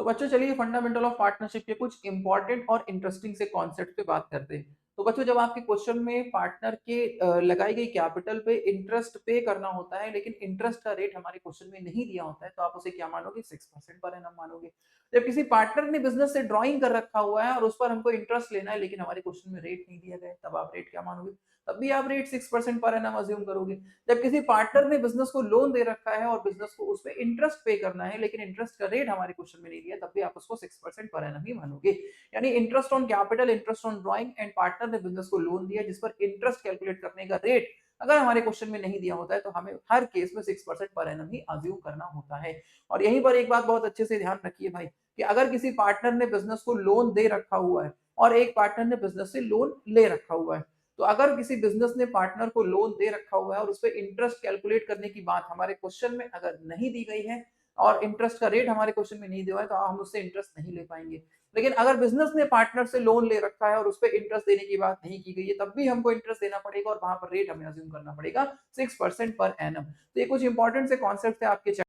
तो बच्चों चलिए फंडामेंटल ऑफ पार्टनरशिप के कुछ इंपॉर्टेंट और इंटरेस्टिंग से कॉन्सेप्ट पे बात करते हैं। तो बच्चों जब आपके क्वेश्चन में पार्टनर के लगाई गई कैपिटल पे इंटरेस्ट पे करना होता है लेकिन इंटरेस्ट का रेट हमारे क्वेश्चन में नहीं दिया होता है तो आप उसे क्या मानोगे 6% पर एनम मानोगे। जब किसी पार्टनर ने बिजनेस से ड्राइंग कर रखा हुआ है और उस पर हमको इंटरेस्ट लेना है लेकिन हमारे क्वेश्चन में रेट नहीं दिया गया है, तब आप रेट क्या मानोगे? तब भी आप रेट 6% पर एनम अज्यूम करोगे। जब किसी पार्टनर ने बिजनेस को लोन दे रखा है और बिजनेस को उस पे इंटरेस्ट पे करना है लेकिन इंटरेस्ट का रेट हमारे क्वेश्चन में नहीं दिया तब भी आप उसको 6% पर एनम ही मानोगे। यानी interest on capital, interest on drawing and partner ने बिजनेस को लोन दिया जिस पर इंटरेस्ट कैलकुलेट करने का रेट अगर हमारे क्वेश्चन में नहीं दिया होता है तो हमें हर केस में 6% पर एनम ही अज्यूम करना होता है। और यहीं पर एक बात बहुत अच्छे से ध्यान रखिए भाई कि अगर किसी पार्टनर ने बिजनेस को लोन दे रखा हुआ है और एक पार्टनर ने बिजनेस से लोन ले रखा हुआ है, तो अगर किसी बिजनेस ने पार्टनर को लोन दे रखा हुआ है और उस पे इंटरेस्ट कैलकुलेट करने की बात हमारे क्वेश्चन में अगर नहीं दी गई है और इंटरेस्ट का रेट हमारे क्वेश्चन में नहीं दिया है तो हम उससे इंटरेस्ट नहीं ले पाएंगे। लेकिन अगर बिजनेस ने पार्टनर से लोन ले रखा है और उस पर इंटरेस्ट देने की बात नहीं की गई है तब भी हमको इंटरेस्ट देना पड़ेगा और वहां पर रेट हमें अज्यूम करना पड़ेगा 6% पर एनम। तो ये कुछ इंपॉर्टेंट से कॉन्सेप्ट है आपके